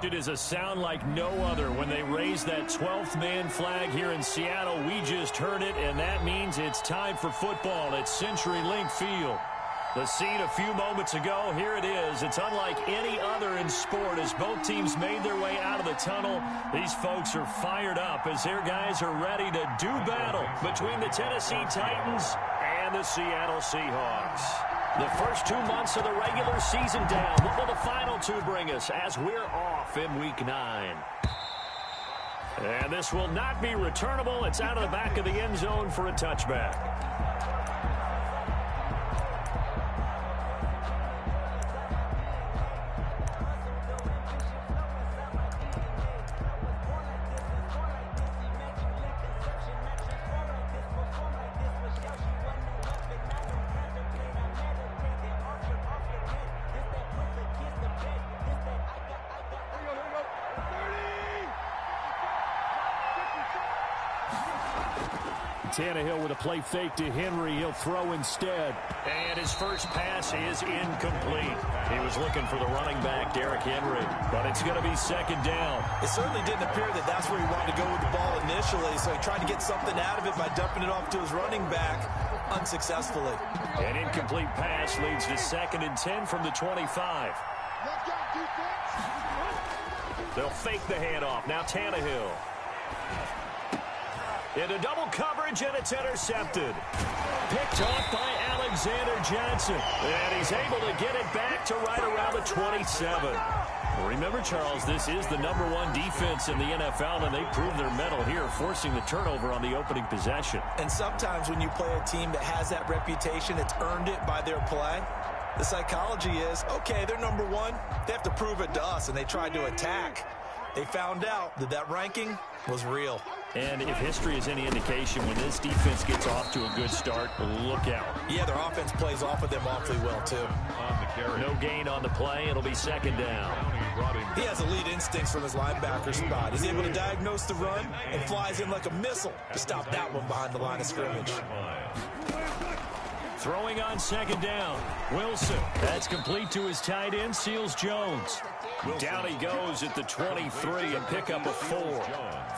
It is a sound like no other when they raise that 12th man flag here in Seattle. We just heard it, and that means it's time for football at CenturyLink Field. The scene a few moments ago, here it is. It's unlike any other in sport as both teams made their way out of the tunnel. These folks are fired up as their guys are ready to do battle between the Tennessee Titans and the Seattle Seahawks. The first 2 months of the regular season down. What will the final two bring us as we're off in Week 9? And this will not be returnable. It's out of the back of the end zone for a touchback. Tannehill with a play fake to Henry. He'll throw instead. And his first pass is incomplete. He was looking for the running back, Derrick Henry. But it's going to be second down. It certainly didn't appear that that's where he wanted to go with the ball initially, so he tried to get something out of it by dumping it off to his running back unsuccessfully. An incomplete pass leads to 2nd and 10 from the 25. They'll fake the handoff. Now Tannehill. Into double coverage, and it's intercepted. Picked off by Alexander Johnson. And he's able to get it back to right around the 27. Remember, Charles, this is the #1 defense in the NFL, and they proved their mettle here, forcing the turnover on the opening possession. And sometimes when you play a team that has that reputation, it's earned it by their play. The psychology is, okay, they're #1. They have to prove it to us, and they tried to attack. They found out that that ranking was real. And if history is any indication, when this defense gets off to a good start, look out. Yeah, their offense plays off of them awfully well, too. No gain on the play. It'll be second down. He has elite instincts from his linebacker spot. He's able to diagnose the run and flies in like a missile to stop that one behind the line of scrimmage. Throwing on second down. Wilson. That's complete to his tight end, Seals Jones. Down he goes at the 23 and pick up a 4.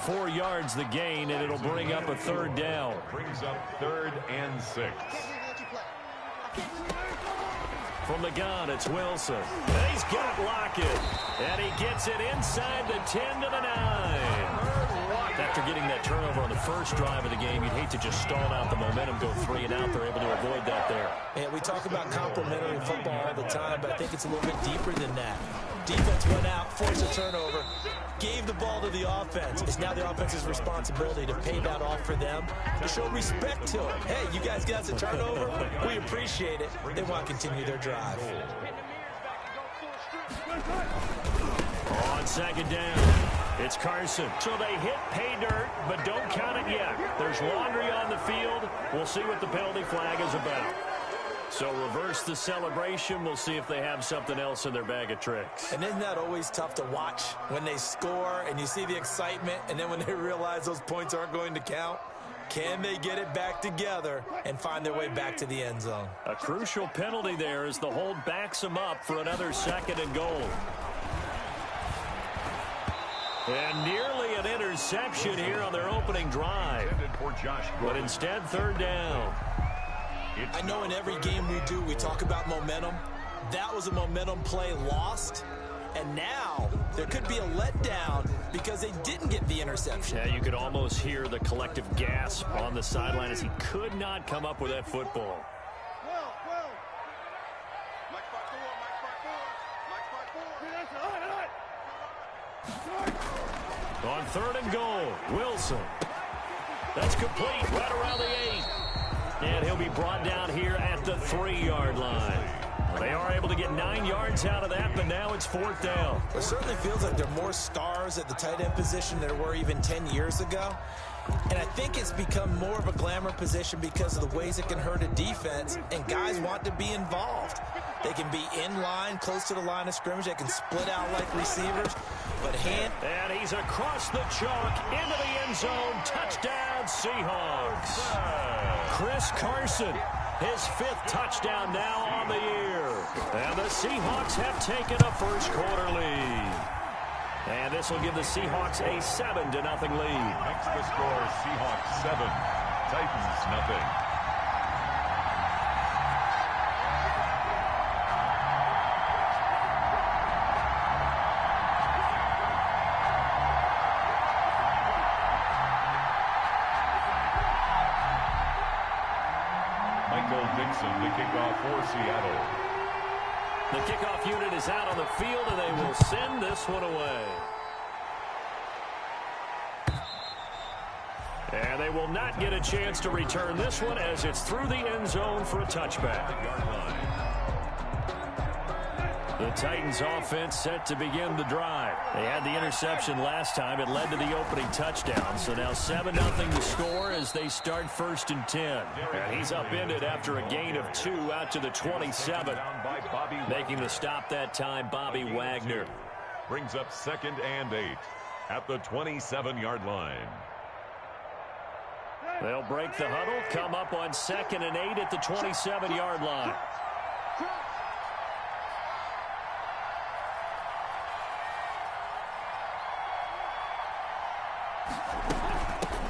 4 yards the gain, and it'll bring up a third down. Brings up 3rd and 6. From the gun, it's Wilson. And he's got Lockett. And he gets it inside the 10 to the 9. After getting that turnover on the first drive of the game, you'd hate to just stall out the momentum, go 3 and out. They're able to avoid that there. And we talk about complementary football all the time, but I think it's a little bit deeper than that. Defense went out, forced a turnover, gave the ball to the offense. It's now the offense's responsibility to pay that off for them, to show respect to them. Hey, you guys got a turnover? We appreciate it. They want to continue their drive. On second down, it's Carson. So they hit pay dirt, but don't count it yet. There's laundry on the field. We'll see what the penalty flag is about. So reverse the celebration. We'll see if they have something else in their bag of tricks. And isn't that always tough to watch when they score and you see the excitement, and then when they realize those points aren't going to count? Can they get it back together and find their way back to the end zone? A crucial penalty there as the hold backs them up for another 2nd and goal. And nearly an interception here on their opening drive. But instead, 3rd down. I know in every game we do, we talk about momentum. That was a momentum play lost. And now there could be a letdown because they didn't get the interception. Yeah, you could almost hear the collective gasp on the sideline as he could not come up with that football. On 3rd and goal, Wilson. That's complete right around the 8. And he'll be brought down here at the 3-yard line. They are able to get 9 yards out of that, but now it's 4th down. It certainly feels like there are more stars at the tight end position than there were even 10 years ago. And I think it's become more of a glamour position because of the ways it can hurt a defense, and guys want to be involved. They can be in line, close to the line of scrimmage. They can split out like receivers. But and he's across the chalk into the end zone. Touchdown, Seahawks. Chris Carson, his 5th touchdown now on the year. And the Seahawks have taken a first quarter lead. And this will give the Seahawks a 7-0 lead. Next the score, Seahawks 7, Titans nothing. Dixon, the kickoff for Seattle. The kickoff unit is out on the field, and they will send this one away. And they will not get a chance to return this one as it's through the end zone for a touchback. The Titans offense set to begin the drive. They had the interception last time. It led to the opening touchdown. So now 7-0 to score as they start 1st and 10. And he's upended after a gain of 2 out to the 27. Making the stop that time, Bobby Wagner. Brings up 2nd and 8 at the 27-yard line. They'll break the huddle, come up on 2nd and 8 at the 27-yard line.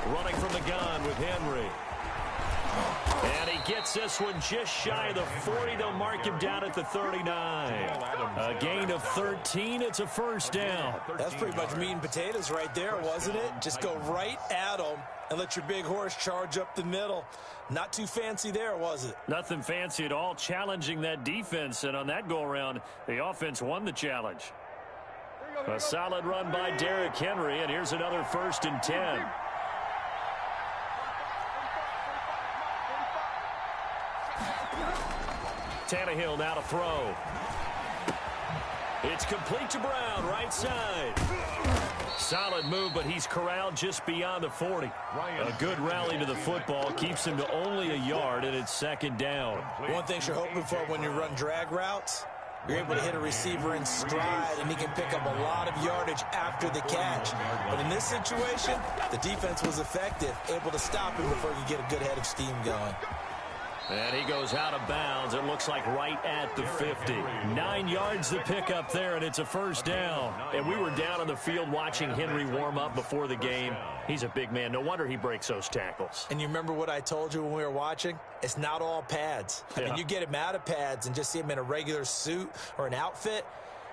Running from the gun with Henry. And he gets this one just shy of the 40. They'll mark him down at the 39. A gain of 13. It's a 1st down. That's pretty much meat and potatoes right there, wasn't it? Just go right at him and let your big horse charge up the middle. Not too fancy there, was it? Nothing fancy at all, challenging that defense. And on that go-around, the offense won the challenge. A solid run by Derrick Henry, and here's another 1st and 10. Tannehill now to throw. It's complete to Brown, right side. Solid move, but he's corralled just beyond the 40. A good rally to the football keeps him to only a yard, and it's 2nd down. One thing you're hoping for when you run drag routes, you're able to hit a receiver in stride, and he can pick up a lot of yardage after the catch. But in this situation, the defense was effective, able to stop him before you get a good head of steam going. And he goes out of bounds. It looks like right at the 50. 9 yards to pick up there, and it's a 1st down. And we were down on the field watching Henry warm up before the game. He's a big man. No wonder he breaks those tackles. And you remember what I told you when we were watching? It's not all pads. I mean, you get him out of pads and just see him in a regular suit or an outfit.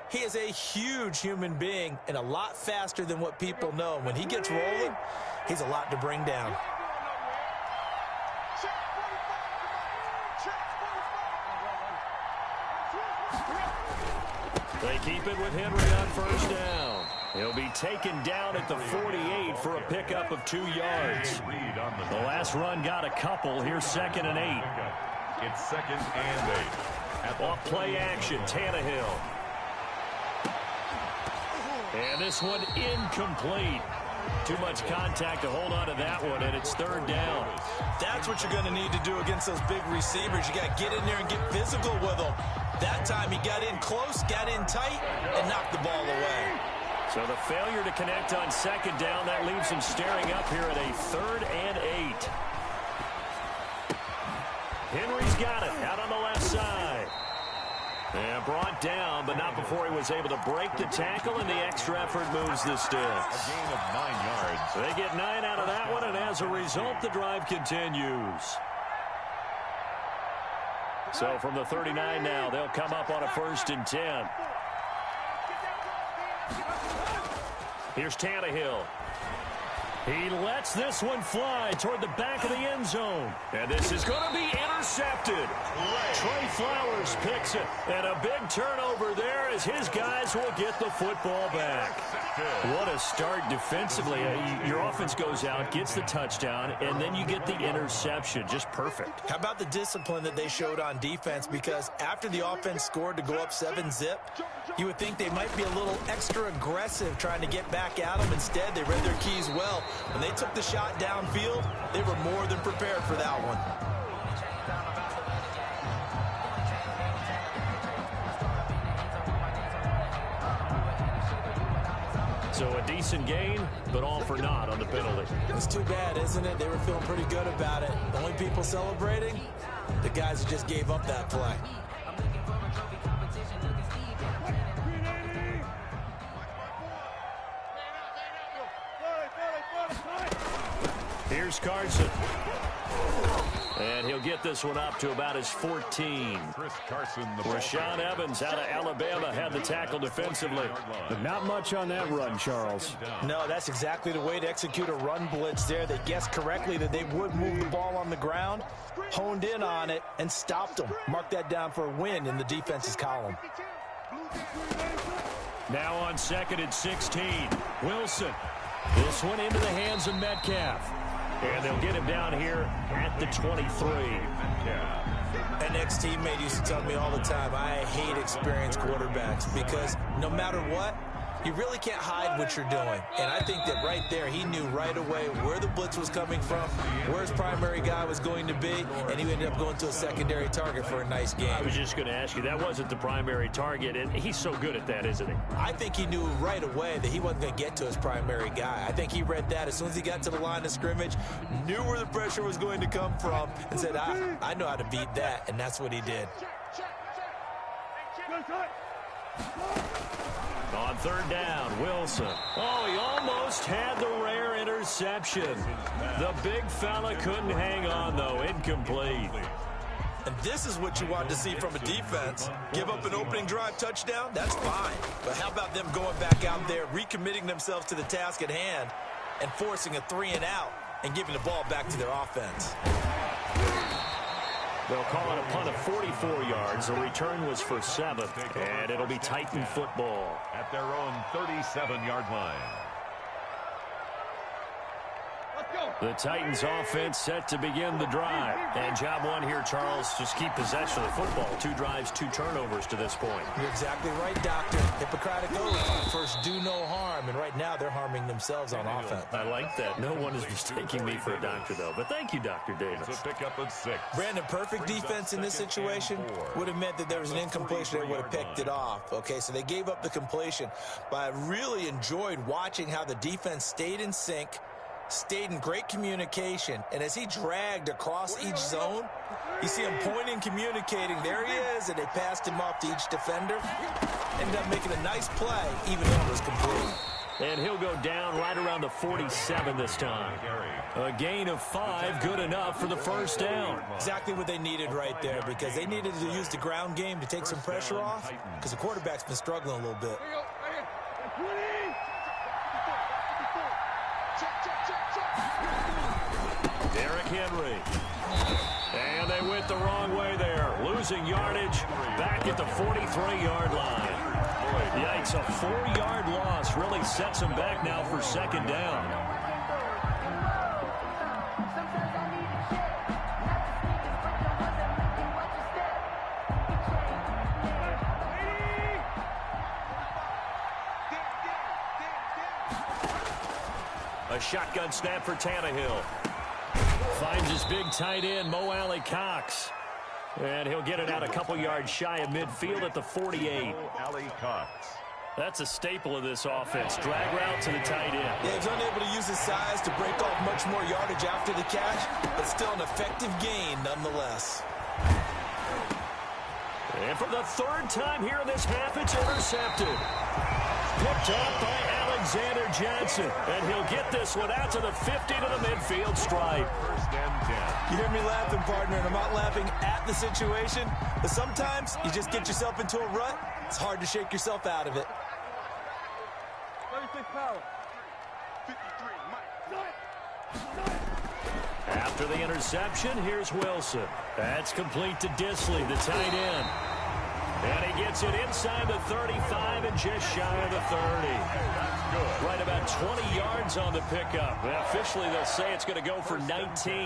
He is a huge human being and a lot faster than what people know. When he gets rolling, he's a lot to bring down. They keep it with Henry on 1st down. He'll be taken down at the 48 for a pickup of 2 yards. The last run got a couple. Here's 2nd and 8. It's 2nd and 8. Off play action, Tannehill. And this one incomplete. Too much contact to hold on to that one, and it's 3rd down. That's what you're going to need to do against those big receivers. You got to get in there and get physical with them. That time he got in close, got in tight, and knocked the ball away. So the failure to connect on 2nd down, that leaves him staring up here at a 3rd and 8. Henry's got it out on the left side. And brought down, but not before he was able to break the tackle, and the extra effort moves the sticks. A gain of 9 yards. They get 9 out of that one, and as a result, the drive continues. So from the 39 now, they'll come up on a 1st and 10. Here's Tannehill. He lets this one fly toward the back of the end zone. And this is going to be intercepted. Trey Flowers picks it. And a big turnover there as his guys will get the football back. What a start defensively. Your offense goes out, gets the touchdown, and then you get the interception. Just perfect. How about the discipline that they showed on defense? Because after the offense scored to go up 7-zip, you would think they might be a little extra aggressive trying to get back at them. Instead, they read their keys well. When they took the shot downfield, they were more than prepared for that one. So a decent gain, but all for naught on the penalty. It's too bad, isn't it? They were feeling pretty good about it. The only people celebrating, the guys who just gave up that play. Here's Carson. And he'll get this one up to about his 14. Rashaan Evans out of Alabama had the tackle defensively. But not much on that run, Charles. No, that's exactly the way to execute a run blitz there. They guessed correctly that they would move the ball on the ground, honed in on it, and stopped them. Mark that down for a win in the defense's column. Now on 2nd and 16. Wilson. This one into the hands of Metcalf. And they'll get him down here at the 23. An ex-teammate used to tell me all the time, I hate experienced quarterbacks because no matter what, you really can't hide what you're doing. And I think that right there, he knew right away where the blitz was coming from, where his primary guy was going to be, and he ended up going to a secondary target for a nice game. I was just going to ask you, that wasn't the primary target, and he's so good at that, isn't he? I think he knew right away that he wasn't going to get to his primary guy. I think he read that as soon as he got to the line of scrimmage, knew where the pressure was going to come from, and said, I know how to beat that, and that's what he did. On 3rd down, Wilson. Oh, he almost had the rare interception. The big fella couldn't hang on, though. Incomplete. And this is what you want to see from a defense. Give up an opening drive touchdown, that's fine. But how about them going back out there, recommitting themselves to the task at hand, and forcing a 3-and-out and giving the ball back to their offense? They'll call it a punt of 44 yards. The return was for 7, and it'll be Titan football. At their own 37-yard line. The Titans offense set to begin the drive. And job one here, Charles, just keep possession of the football. 2 drives, 2 turnovers to this point. You're exactly right, Doctor. Hippocratic oath. First, do no harm. And right now, they're harming themselves on offense. I like that. No one is mistaking me for a doctor, though. But thank you, Dr. Davis. It's a pickup of 6. Brandon, perfect defense in this situation would have meant that there was an incompletion. They would have picked it off. Okay, so they gave up the completion. But I really enjoyed watching how the defense stayed in sync, stayed in great communication, and as he dragged across each zone, you see him pointing, communicating, there he is, and they passed him off to each defender. Ended up making a nice play, even though it was complete. And he'll go down right around the 47 this time. A gain of 5, good enough for the first down. Exactly what they needed right there, because they needed to use the ground game to take some pressure off, because the quarterback's been struggling a little bit. Derrick Henry. And they went the wrong way there. Losing yardage back at the 43-yard line. Yikes, a 4-yard loss really sets them back now for 2nd down. A shotgun snap for Tannehill. Finds his big tight end, Mo Alley-Cox. And he'll get it out a couple yards shy of midfield at the 48. Alley-Cox. That's a staple of this offense. Drag route to the tight end. Yeah, he's unable to use his size to break off much more yardage after the catch, but still an effective gain nonetheless. And for the 3rd time here in this half, it's intercepted. Picked up by Alexander Johnson. And he'll get this one out to the 50 to the midfield stripe. 1st and 10. You hear me laughing, partner, and I'm not laughing at the situation, but sometimes you just get yourself into a rut. It's hard to shake yourself out of it. 36 power. 53, After the interception, here's Wilson. That's complete to Disley, the tight end. And he gets it inside the 35 and just shy of the 30. Right about 20 yards on the pickup. Well, officially, they'll say it's going to go for 19.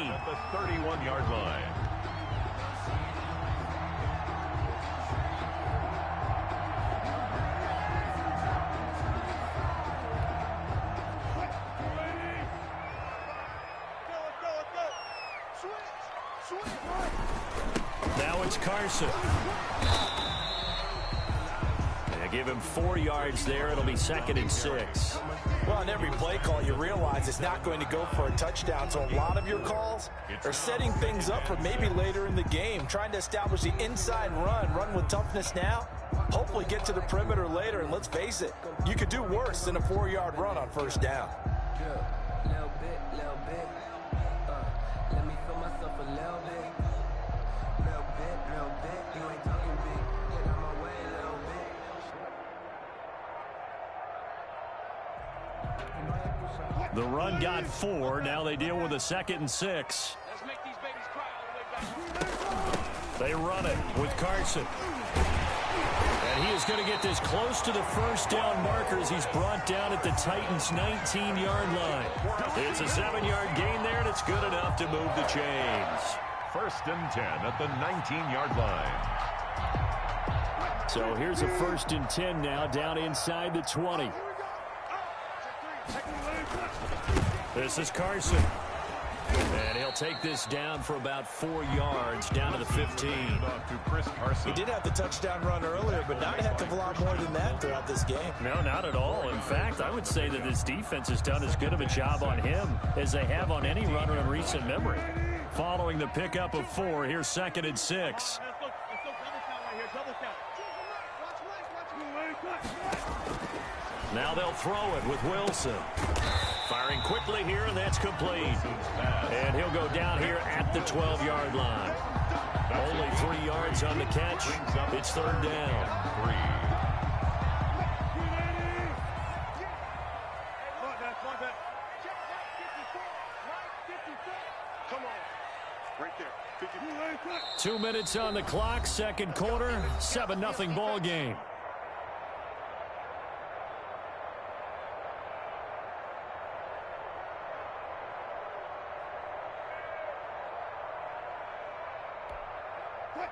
At the 31-yard line. Now it's Carson. Give him 4 yards there. It'll be 2nd and 6. Well, on every play call, you realize it's not going to go for a touchdown. So a lot of your calls are setting things up for maybe later in the game, trying to establish the inside run with toughness now, hopefully get to the perimeter later. And let's face it, you could do worse than a 4-yard run on 1st down. The run got 4. Now they deal with a 2nd and 6. Let's make these babies cry all the way back. They run it with Carson. And he is going to get this close to the first down marker as he's brought down at the Titans' 19-yard line. It's a 7-yard gain there, and it's good enough to move the chains. 1st and 10 at the 19-yard line. So here's a 1st and 10 now, down inside the 20. This is Carson. And he'll take this down for about 4 yards, down to the 15. He did have the touchdown run earlier, but not a heck of a lot more than that throughout this game. No, not at all. In fact, I would say that this defense has done as good of a job on him as they have on any runner in recent memory. Following the pickup of 4, here's 2nd and 6. Now they'll throw it with Wilson. Firing quickly here, and that's complete. And he'll go down here at the 12-yard line. Only 3 yards on the catch. It's 3rd down. Come on. Right there. 2 minutes on the clock, 2nd quarter, 7-0 ball game.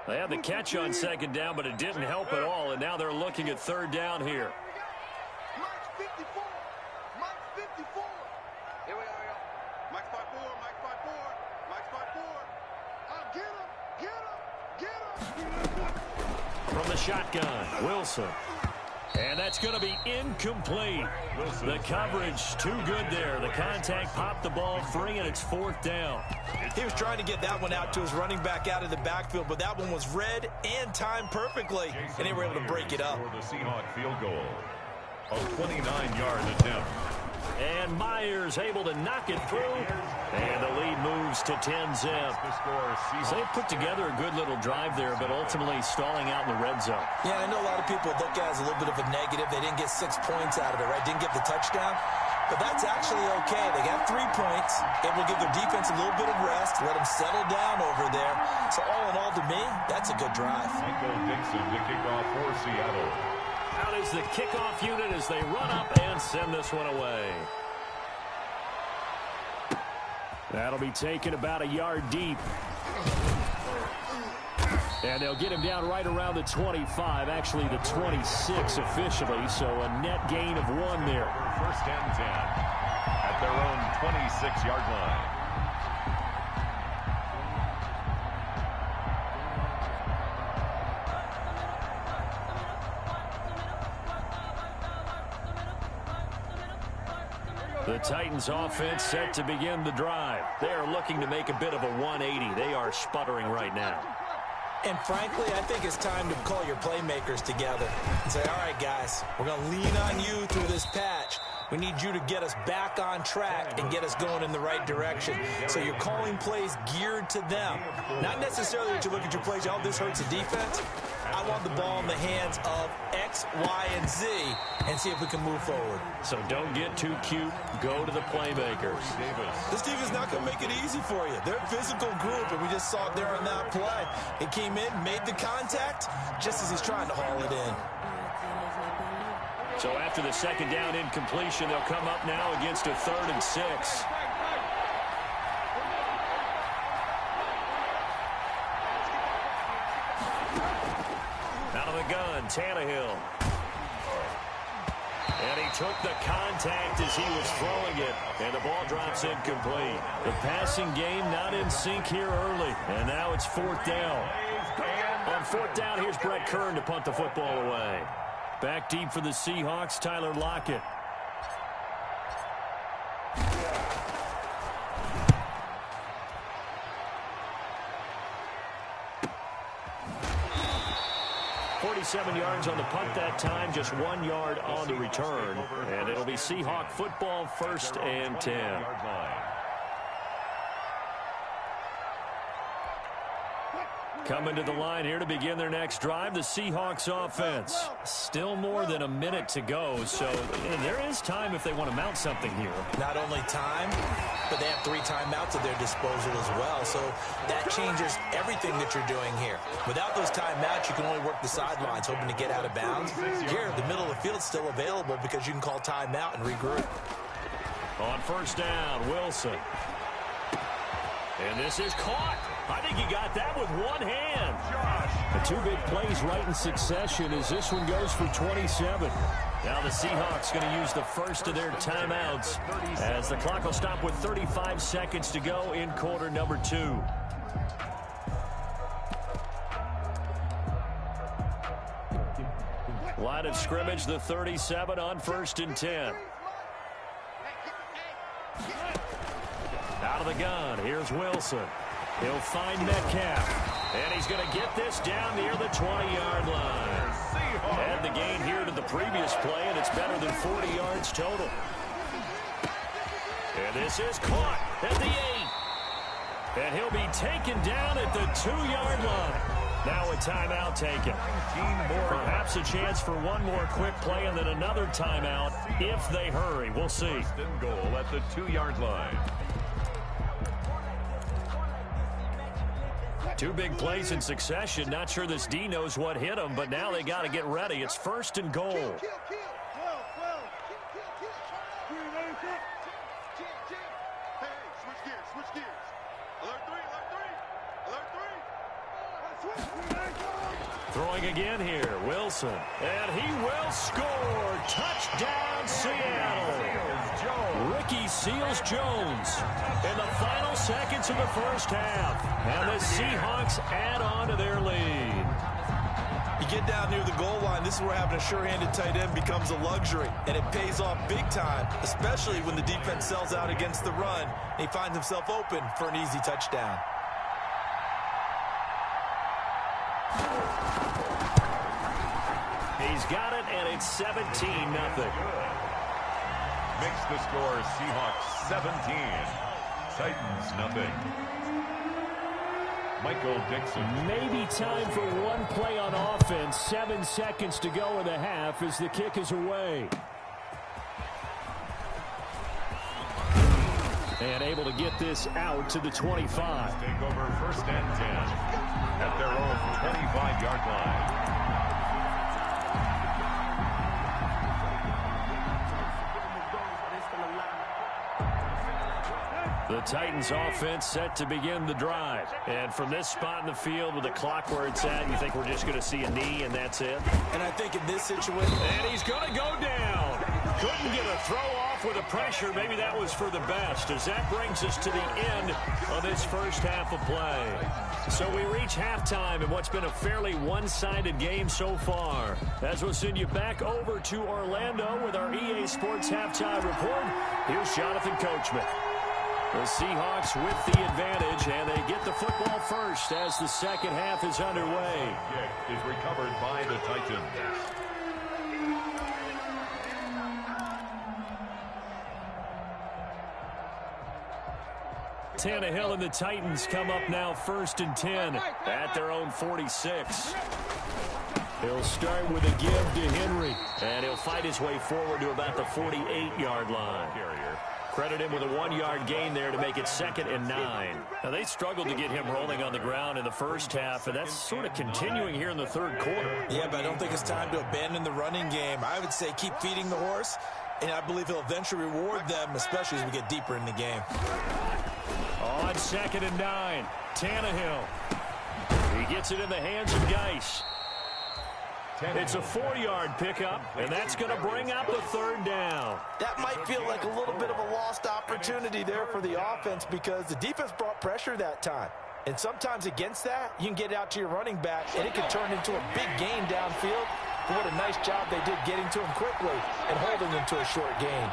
They had the catch on 2nd down, but it didn't help at all, and now they're looking at 3rd down here. Mike's 54. Mike's 54. Here we are. Mike's 5-4. Mike's 5-4. Mike's 5-4. Get him. From the shotgun, Wilson. And that's going to be incomplete. The coverage too good there. The contact popped the ball free, and it's 4th down. He was trying to get that one out to his running back out of the backfield, but that one was read and timed perfectly, and they were able to break it up. For the Seahawk field goal. A 29-yard attempt. And Myers able to knock it through. And the lead moves to 10-zip. So they put together a good little drive there, but ultimately stalling out in the red zone. Yeah, I know a lot of people look at it as a little bit of a negative. They didn't get 6 points out of it, right? Didn't get the touchdown. But that's actually okay. They got 3 points. Able to give their defense a little bit of rest, let them settle down over there. So all in all, to me, that's a good drive. Michael Dixon to kick off for Seattle. Out is the kickoff unit as they run up and send this one away. That'll be taken about a yard deep. And they'll get him down right around the 25, actually the 26 officially, so a net gain of 1 there. 1st and 10 at their own 26-yard line. The Titans offense set to begin the drive. They are looking to make a bit of a 180. They are sputtering right now. And frankly, I think it's time to call your playmakers together and say, all right, guys, we're going to lean on you through this patch. We need you to get us back on track and get us going in the right direction. So you're calling plays geared to them. Not necessarily that you look at your plays, oh, this hurts the defense. I want the ball in the hands of X, Y, and Z and see if we can move forward. So don't get too cute. Go to the playmakers. This defense is not going to make it easy for you. They're a physical group, and we just saw it there on that play. He came in, made the contact, just as he's trying to haul it in. So after the 2nd down incompletion, they'll come up now against a 3rd and 6. Out of the gun, Tannehill. And he took the contact as he was throwing it, and the ball drops incomplete. The passing game not in sync here early, and now it's 4th down. On 4th down, here's Brett Kern to punt the football away. Back deep for the Seahawks, Tyler Lockett. .47 yards on the punt that time, just 1 yard on the return. And it'll be Seahawk football, 1st and 10. Coming to the line here to begin their next drive, the Seahawks offense. Still more than a minute to go, so there is time if they want to mount something here. Not only time, but they have 3 timeouts at their disposal as well, so that changes everything that you're doing here. Without those timeouts, you can only work the sidelines, hoping to get out of bounds. Here, the middle of the field is still available because you can call timeout and regroup. On first down, Wilson. And this is caught. I think he got that with one hand. The 2 big plays right in succession as this one goes for 27. Now the Seahawks going to use the first of their timeouts as the clock will stop with 35 seconds to go in quarter number 2. Line of scrimmage, the 37 on first and 10. Out of the gun, here's Wilson. He'll find Metcalf, and he's going to get this down near the 20-yard line. And the gain here to the previous play, and it's better than 40 yards total. And this is caught at the 8. And he'll be taken down at the 2-yard line. Now a timeout taken. Perhaps a chance for one more quick play and then another timeout if they hurry. We'll see. First and goal at the 2-yard line. 2 big plays in succession. Not sure this D knows what hit him, but now they got to get ready. It's first and goal. Throwing again here, Wilson. And he will score. Touchdown, Seattle. Ricky Seals-Jones in the final seconds of the first half. And the Seahawks add on to their lead. You get down near the goal line, this is where having a sure-handed tight end becomes a luxury, and it pays off big time, especially when the defense sells out against the run, and he finds himself open for an easy touchdown. He's got it, and it's 17-0. Makes the score Seahawks 17, Titans nothing. Michael Dixon. Maybe time for one play on offense. 7 seconds to go in the half as the kick is away. And able to get this out to the 25. Take over first and 10 at their own 25-yard line. The Titans offense set to begin the drive. And from this spot in the field with the clock where it's at, you think we're just going to see a knee and that's it? And I think in this situation... And he's going to go down. Couldn't get a throw off with the pressure. Maybe that was for the best, as that brings us to the end of this first half of play. So we reach halftime in what's been a fairly one-sided game so far. As we'll send you back over to Orlando with our EA Sports Halftime Report, here's Jonathan Coachman. The Seahawks with the advantage, and they get the football first as the second half is underway. Kick is recovered by the Titans. Tannehill and the Titans come up now first and 10 at their own 46. He'll start with a give to Henry, and he'll fight his way forward to about the 48-yard line. Credit him with a 1-yard gain there to make it 2nd and 9. Now, they struggled to get him rolling on the ground in the first half, and that's sort of continuing here in the third quarter. Yeah, but I don't think it's time to abandon the running game. I would say keep feeding the horse, and I believe he'll eventually reward them, especially as we get deeper in the game. On 2nd and 9, Tannehill. He gets it in the hands of Geis. It's a 4-yard pickup, and that's going to bring up the third down. That might feel like a little bit of a lost opportunity there for the offense because the defense brought pressure that time. And sometimes against that, you can get out to your running back, and it can turn into a big gain downfield. But what a nice job they did getting to him quickly and holding him to a short gain.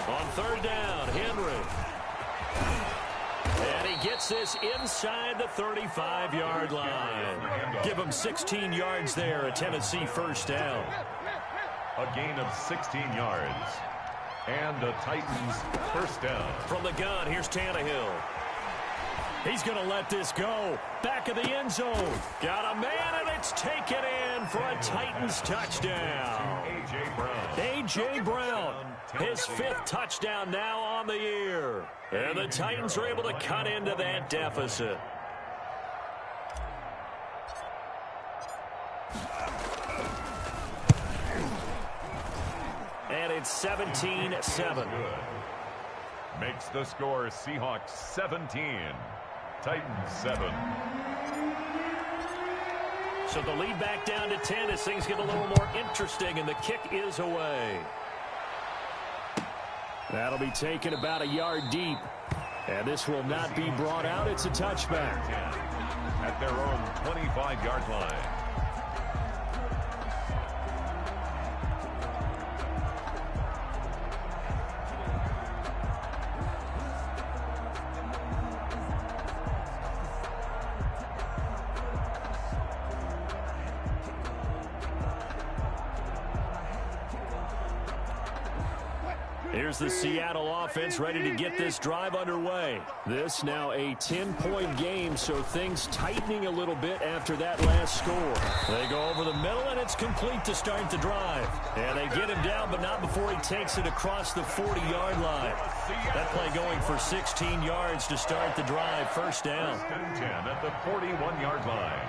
On third down, Henry. And he gets this inside the 35-yard line. Give him 16 yards there, a Tennessee first down. A gain of 16 yards. And a Titans first down. From the gun, here's Tannehill. He's going to let this go. Back of the end zone. Got a man, and it's taken in for a Titans touchdown. A.J. Brown, his 5th touchdown now on the year. And the Titans are able to cut into that deficit. And it's 17-7. Makes the score Seahawks 17, Titans 7. So the lead back down to 10 as things get a little more interesting, and the kick is away. That'll be taken about a yard deep. And this will not be brought out. It's a touchback. At their own 25-yard line. Here's the Seattle offense ready to get this drive underway. This now a 10-point game, so things tightening a little bit after that last score. They go over the middle, and it's complete to start the drive. And they get him down, but not before he takes it across the 40-yard line. That play going for 16 yards to start the drive. First down. 10 at the 41-yard line.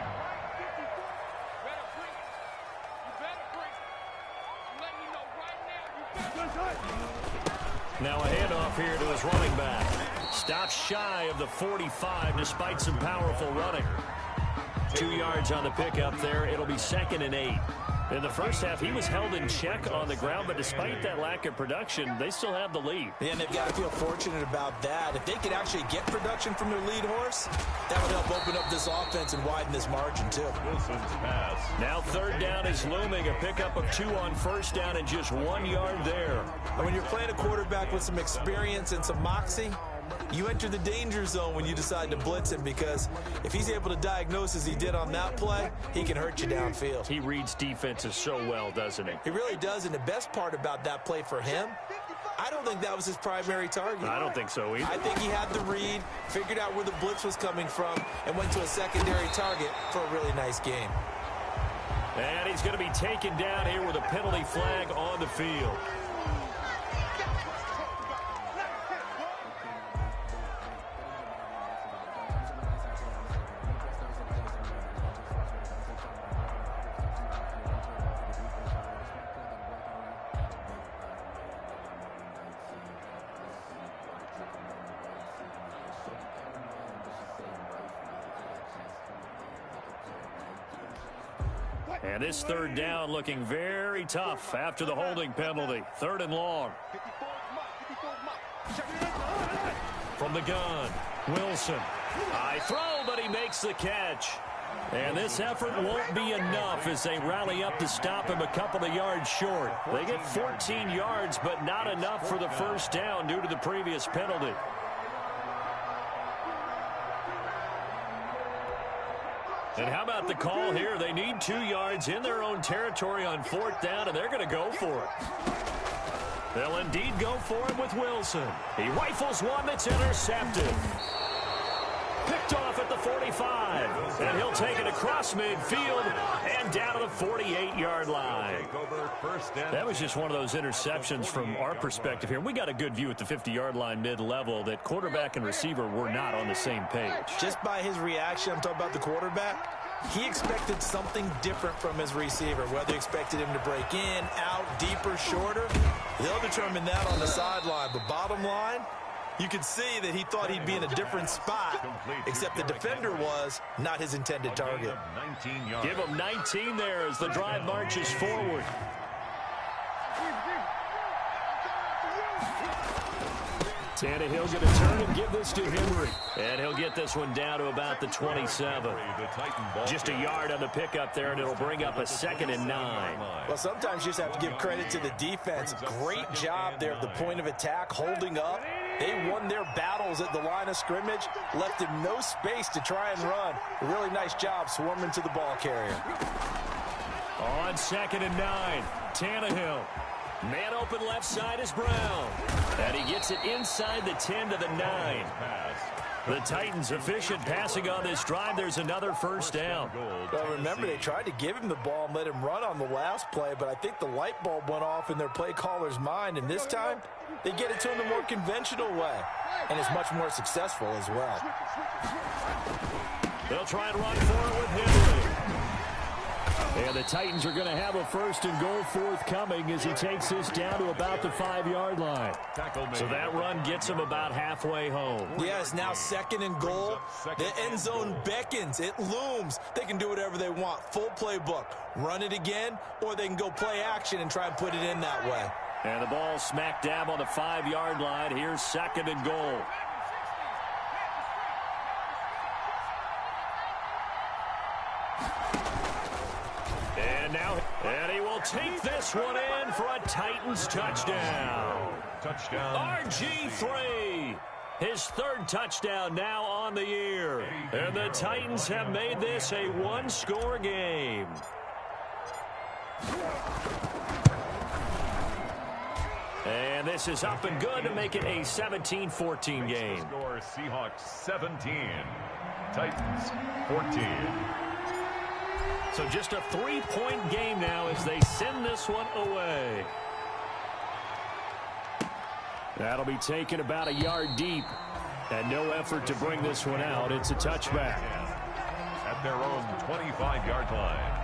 Now a handoff here to his running back. Stops shy of the 45 despite some powerful running. 2 yards on the pickup there. It'll be 2nd and 8. In the first half, he was held in check on the ground, but despite that lack of production, they still have the lead. Yeah, and they've got to feel fortunate about that. If they could actually get production from their lead horse, that would help open up this offense and widen this margin, too. Wilson's pass. Now 3rd down is looming. A pickup of 2 on 1st down and just 1 yard there. And when you're playing a quarterback with some experience and some moxie, you enter the danger zone when you decide to blitz him, because if he's able to diagnose as he did on that play, he can hurt you downfield. He reads defenses so well, doesn't he? He really does, and the best part about that play for him, I don't think that was his primary target. I don't think so either. I think he had the read, figured out where the blitz was coming from, and went to a secondary target for a really nice game. And he's going to be taken down here with a penalty flag on the field. And this 3rd down looking very tough after the holding penalty. 3rd and long. From the gun, Wilson. High throw, but he makes the catch. And this effort won't be enough as they rally up to stop him a couple of yards short. They get 14 yards, but not enough for the 1st down due to the previous penalty. And how about the call here? They need 2 yards in their own territory on 4th down, and they're going to go for it. They'll indeed go for it with Wilson. He rifles one that's intercepted. Picked off at the 45. And he'll take it across midfield and down to the 48-yard line. That was just one of those interceptions from our perspective here. We got a good view at the 50-yard line mid-level that quarterback and receiver were not on the same page. Just by his reaction, I'm talking about the quarterback, he expected something different from his receiver. Whether he expected him to break in, out, deeper, shorter, they'll determine that on the sideline. But bottom line, you could see that he thought he'd be in a different spot, except the defender was not his intended target. Give him 19 there as the drive marches forward. Tannehill going to turn and give this to Henry. And he'll get this one down to about the 27. Just a yard on the pickup there, and it'll bring up a 2nd and 9. Well, sometimes you just have to give credit to the defense. Great job there at the point of attack, holding up. They won their battles at the line of scrimmage, left him no space to try and run. A really nice job swarming to the ball carrier. On 2nd and 9, Tannehill. Man open left side is Brown. And he gets it inside the 10 to the 9. The Titans efficient passing on this drive. There's another first down. Well, remember, they tried to give him the ball and let him run on the last play, but I think the light bulb went off in their play caller's mind, and this time they get it to him the more conventional way, and it's much more successful as well. They'll try and run for it with Henry. And the Titans are going to have a first and goal forthcoming as he takes this down to about the 5-yard line. So that run gets him about halfway home. Yeah, it's now second and goal. The end zone beckons. It looms. They can do whatever they want. Full playbook. Run it again, or they can go play action and try and put it in that way. And the ball smack dab on the 5-yard line. Here's second and goal. And he will take this one in for a Titans touchdown. RG3. His third touchdown now on the year. And the Titans have made this a one-score game. And this is up and good to make it a 17-14 game. Score Seahawks 17, Titans 14. So just a 3-point game now as they send this one away. That'll be taken about a yard deep. And no effort to bring this one out. It's a touchback. At their own 25-yard line.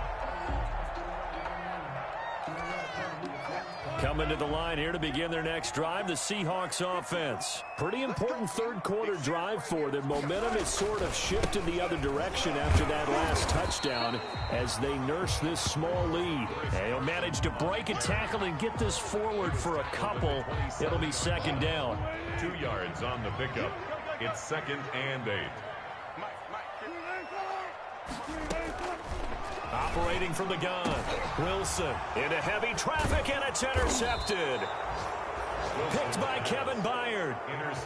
Coming to the line here to begin their next drive, the Seahawks offense. Pretty important third-quarter drive for them. Momentum has sort of shifted the other direction after that last touchdown as they nurse this small lead. They'll manage to break a tackle and get this forward for a couple. It'll be second down. 2 yards on the pickup. It's second and 8. Operating from the gun, Wilson into heavy traffic, and it's intercepted. Picked by Kevin Byard.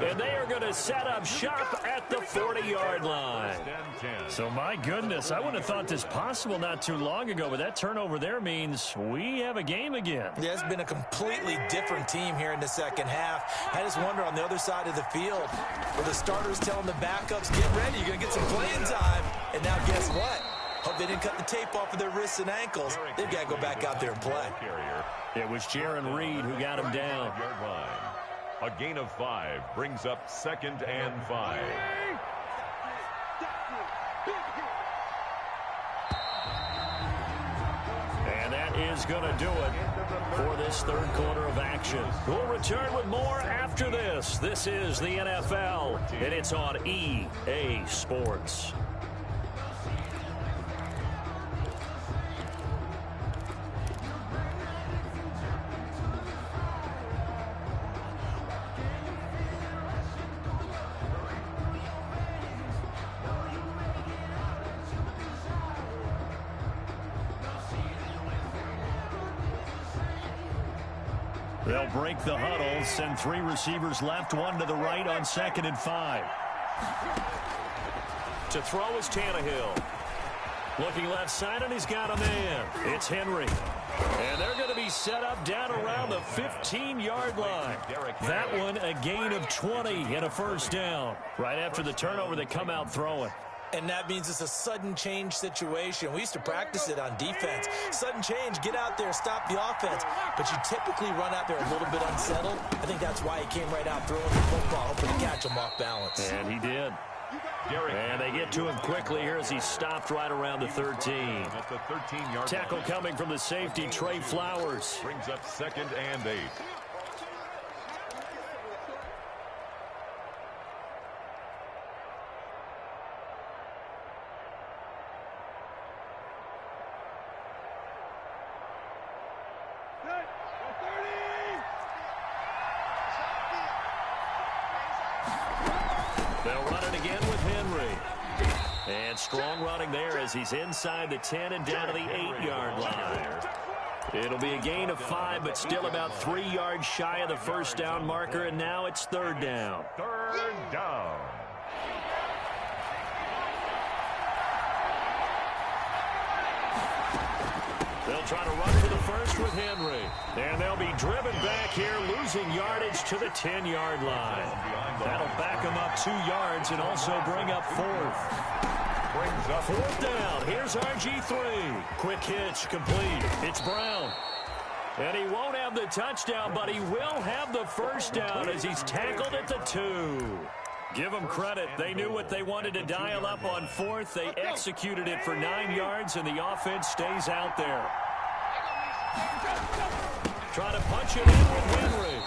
And they are going to set up shop at the 40-yard line. So, my goodness, I wouldn't have thought this possible not too long ago, but that turnover there means we have a game again. Yeah, it's been a completely different team here in the second half. I just wonder on the other side of the field, where the starters telling the backups, get ready, you're going to get some playing time. And now guess what? Hope they didn't cut the tape off of their wrists and ankles. They've got to go back out there and play. It was Jaron Reed who got him down. A gain of 5 brings up second and 5. And that is going to do it for this third quarter of action. We'll return with more after this. This is the NFL, and it's on EA Sports. They'll break the huddle, send 3 receivers left, 1 to the right on second and 5. To throw is Tannehill. Looking left side, and he's got a man. It's Henry. And they're going to be set up down around the 15-yard line. That one a gain of 20 and a first down. Right after the turnover, they come out throwing. And that means it's a sudden change situation. We used to practice it on defense. Sudden change, get out there, stop the offense. But you typically run out there a little bit unsettled. I think that's why he came right out throwing the football, hoping to catch him off balance. And he did. And they get to him quickly here as he stopped right around the 13. At the 13-yard Tackle coming from the safety, Trey Flowers. brings up second and 8. They'll run it again with Henry. And strong running there as he's inside the 10 and down to the 8-yard line. It'll be a gain of 5, but still about 3 yards shy of the first down marker, and now it's third down. Third down. They'll try to run for the first with Henry. And they'll be driven back here, losing yardage to the 10-yard line. That'll back them up 2 yards and also bring up 4th. Fourth down. Here's RG3. Quick hitch, complete. It's Brown. And he won't have the touchdown, but he will have the first down as he's tackled at the 2. Give them credit. They knew what they wanted to dial up on 4th. They executed it for 9 yards, and the offense stays out there. Try to punch it in with Henry.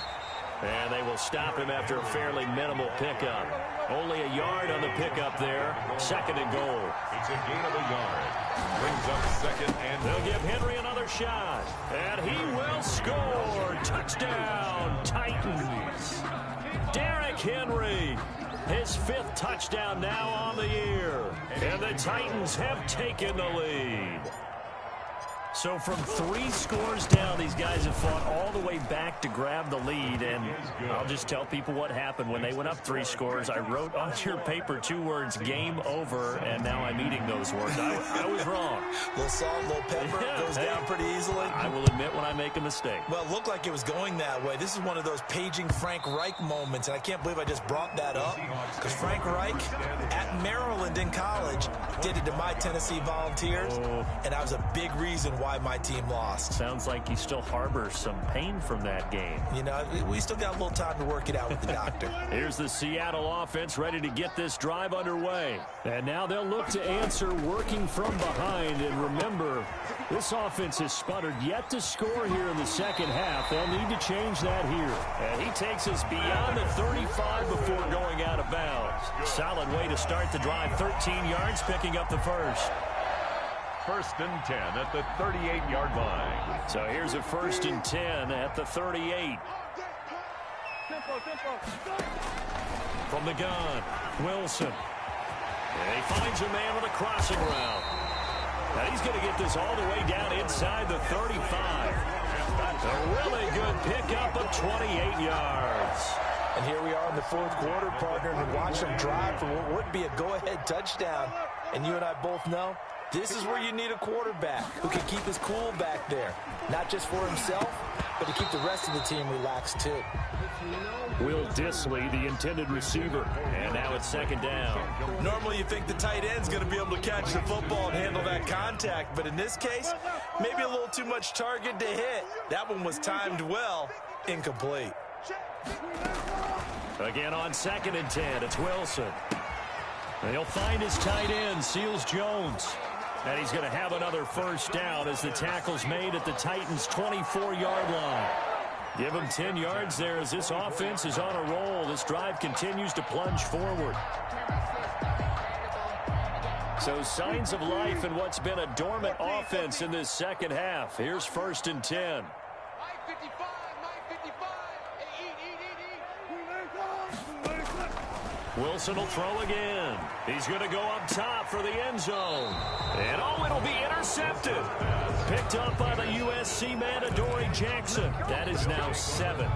And they will stop him after a fairly minimal pickup. Only a yard on the pickup there. 2nd and goal. It's a gain of a yard. Brings up 2nd and they'll give Henry another shot. And he will score. Touchdown, Titans. Derrick Henry. His 5th touchdown now on the year. And the Titans have taken the lead. So from 3 scores down, these guys have fought all the way back to grab the lead. And I'll just tell people what happened when they went up 3 scores. I wrote on your paper 2 words, game over, and now I'm eating those words. I was wrong. Little salt, little pepper, goes down pretty easily. I will admit when I make a mistake. Well, it looked like it was going that way. This is one of those paging Frank Reich moments, and I can't believe I just brought that up. Because Frank Reich, at Maryland in college, did it to my Tennessee Volunteers, and that was a big reason why my team lost. Sounds like he still harbors some pain from that game. You know, we still got a little time to work it out with the doctor. Here's the Seattle offense ready to get this drive underway. And now they'll look to answer working from behind. And remember, this offense has sputtered yet to score here in the second half. They'll need to change that here. And he takes us beyond the 35 before going out of bounds. Solid way to start the drive. 13 yards, picking up the first. 1st and 10 at the 38-yard line. So here's a 1st and 10 at the 38. From the gun, Wilson. And he finds a man on the crossing route. Now he's going to get this all the way down inside the 35. A really good pickup of 28 yards. And here we are in the 4th quarter, partner, and watch them drive for what would be a go-ahead touchdown. And you and I both know this is where you need a quarterback who can keep his cool back there. Not just for himself, but to keep the rest of the team relaxed too. Will Disley, the intended receiver. And now it's 2nd down. Normally you think the tight end's going to be able to catch the football and handle that contact. But in this case, maybe a little too much target to hit. That one was timed well. Incomplete. Again on 2nd and 10, it's Wilson. And he'll find his tight end, Seals Jones. And he's going to have another first down as the tackle's made at the Titans' 24-yard line. Give him 10 yards there as this offense is on a roll. This drive continues to plunge forward. So signs of life in what's been a dormant offense in this second half. Here's 1st and 10. Wilson will throw again. He's going to go up top for the end zone. And it'll be intercepted. Picked up by the USC man, Adoree Jackson. That is now 7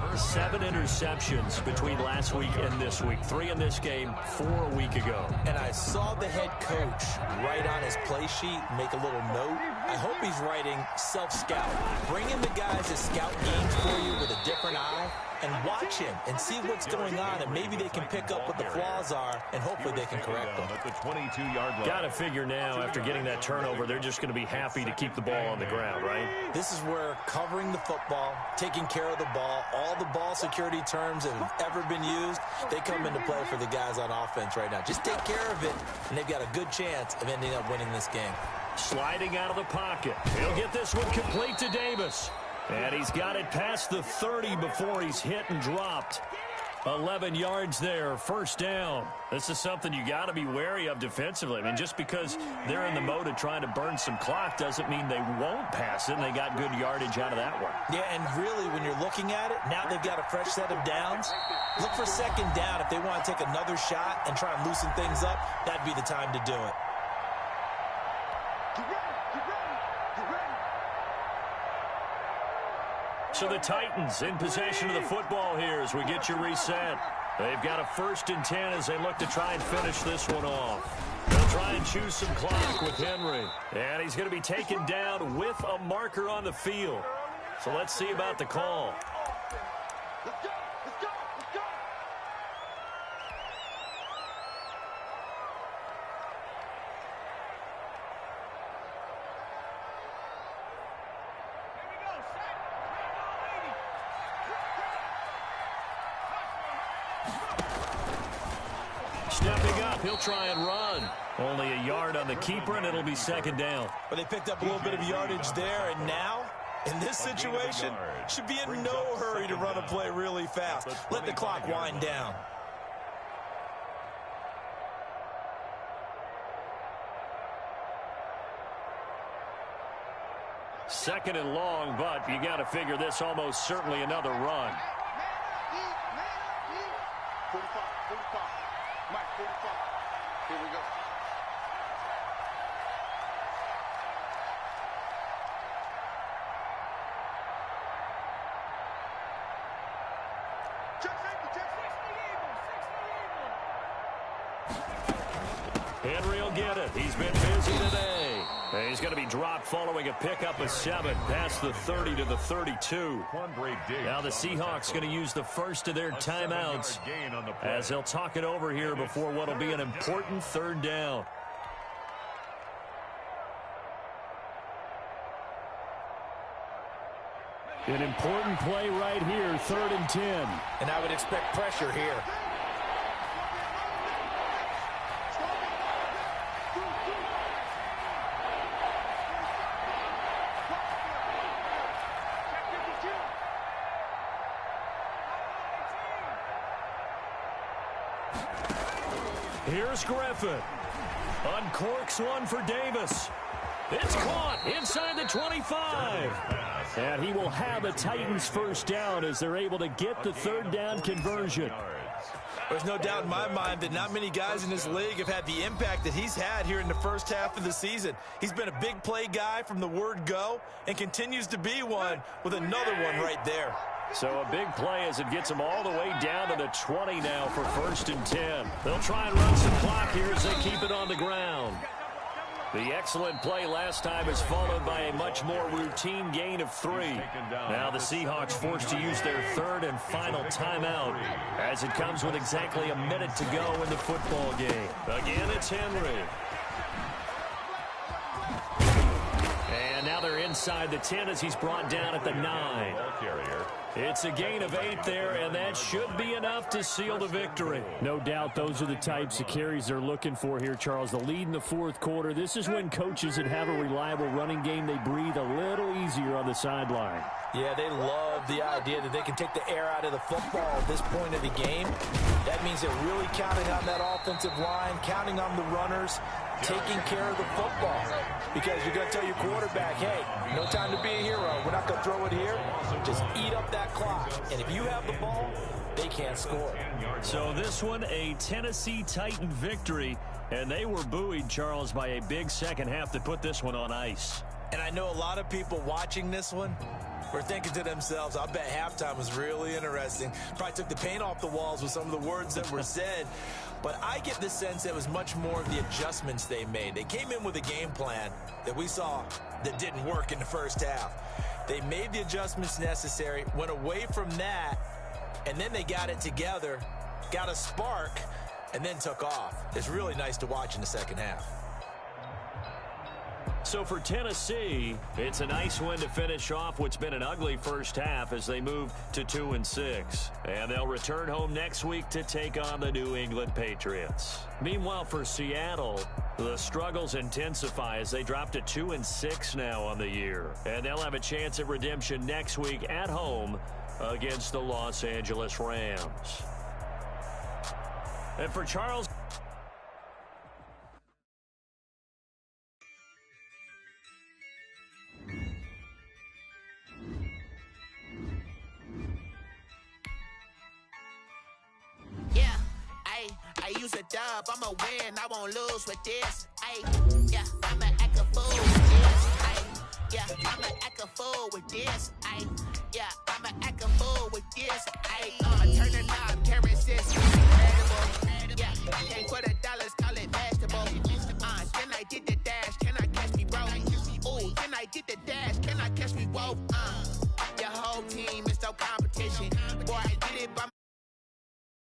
interceptions between last week and this week. 3 in this game, 4 a week ago. And I saw the head coach write on his play sheet, make a little note. I hope he's writing self-scout. Bring in the guys that scout games for you with a different eye and watch him and see what's going on, and maybe they can pick up what the flaws are, and hopefully they can correct them. At the 22-yard line. Got to figure now, after getting that turnover, they're just going to be happy to keep the ball on the ground, right? This is where covering the football, taking care of the ball, all the ball security terms that have ever been used, they come into play for the guys on offense right now. Just take care of it, and they've got a good chance of ending up winning this game. Sliding out of the pocket. He'll get this one complete to Davis. And he's got it past the 30 before he's hit and dropped. 11 yards there, first down. This is something you got to be wary of defensively. I mean, just because they're in the mode of trying to burn some clock doesn't mean they won't pass it, and they got good yardage out of that one. Yeah, and really, when you're looking at it, now they've got a fresh set of downs. Look for 2nd down. If they want to take another shot and try and loosen things up, that'd be the time to do it. So the Titans in possession of the football here as we get you reset. They've got a 1st and 10 as they look to try and finish this one off. They'll try and choose some clock with Henry. And he's going to be taken down with a marker on the field. So let's see about the call. Let's go. Let's go. Let's go. Here we go. Set. Stepping up, he'll try and run. Only a yard on the keeper, and it'll be 2nd down. But they picked up a little bit of yardage there, and now, in this situation, should be in no hurry to run a play really fast. Let the clock wind down. Second and long, but you got to figure this almost certainly another run. 45. Mike, 45. Here we go. Henry will get it. He's been busy today. And he's going to be dropped following a pickup of 7 past the 30 to the 32. Now the Seahawks going to use the first of their timeouts as they'll talk it over here before what will be an important 3rd down. An important play right here, 3rd and 10. And I would expect pressure here. Here's Griffin. Uncorks one for Davis. It's caught inside the 25. And he will have the Titans' 1st down as they're able to get the 3rd down conversion. There's no doubt in my mind that not many guys in this league have had the impact that he's had here in the first half of the season. He's been a big play guy from the word go and continues to be one with another one right there. So a big play as it gets them all the way down to the 20 now for 1st and 10. They'll try and run some clock here as they keep it on the ground. The excellent play last time is followed by a much more routine gain of 3. Now the Seahawks forced to use their 3rd and final timeout as it comes with exactly a minute to go in the football game. Again, it's Henry. And now they're inside the 10 as he's brought down at the 9. It's a gain of 8 there, and that should be enough to seal the victory. No doubt those are the types of carries they're looking for here, Charles. The lead in the 4th quarter. This is when coaches that have a reliable running game, they breathe a little easier on the sideline. Yeah, they love the idea that they can take the air out of the football at this point of the game. That means they're really counting on that offensive line, counting on the runners, taking care of the football. Because you're going to tell your quarterback, hey, no time to be a hero. We're not going to throw it here. Just eat up that clock. And if you have the ball, they can't score. So this one, a Tennessee Titan victory. And they were buoyed, Charles, by a big second half that put this one on ice. And I know a lot of people watching this one were thinking to themselves, I bet halftime was really interesting. Probably took the paint off the walls with some of the words that were said. But I get the sense it was much more of the adjustments they made. They came in with a game plan that we saw that didn't work in the first half. They made the adjustments necessary, went away from that, and then they got it together, got a spark, and then took off. It's really nice to watch in the second half. So for Tennessee, it's a nice win to finish off what's been an ugly first half as they move to 2-6. And they'll return home next week to take on the New England Patriots. Meanwhile, for Seattle, the struggles intensify as they drop to 2-6 now on the year. And they'll have a chance at redemption next week at home against the Los Angeles Rams. And for Charles... I use a dub, I'ma win, I won't lose with this. Yeah, I'ma act a fool with this. Yeah, I'ma act a fool with this. Yeah, I'ma act a fool with this. Turn the knob, Terraces, incredible. Yeah, came for the dollars, call it vegetable. Then I did the dash, can I catch me, bro? Ooh, then I did the dash, can I catch me, whoa? Your whole team is no competition. Boy, I did it by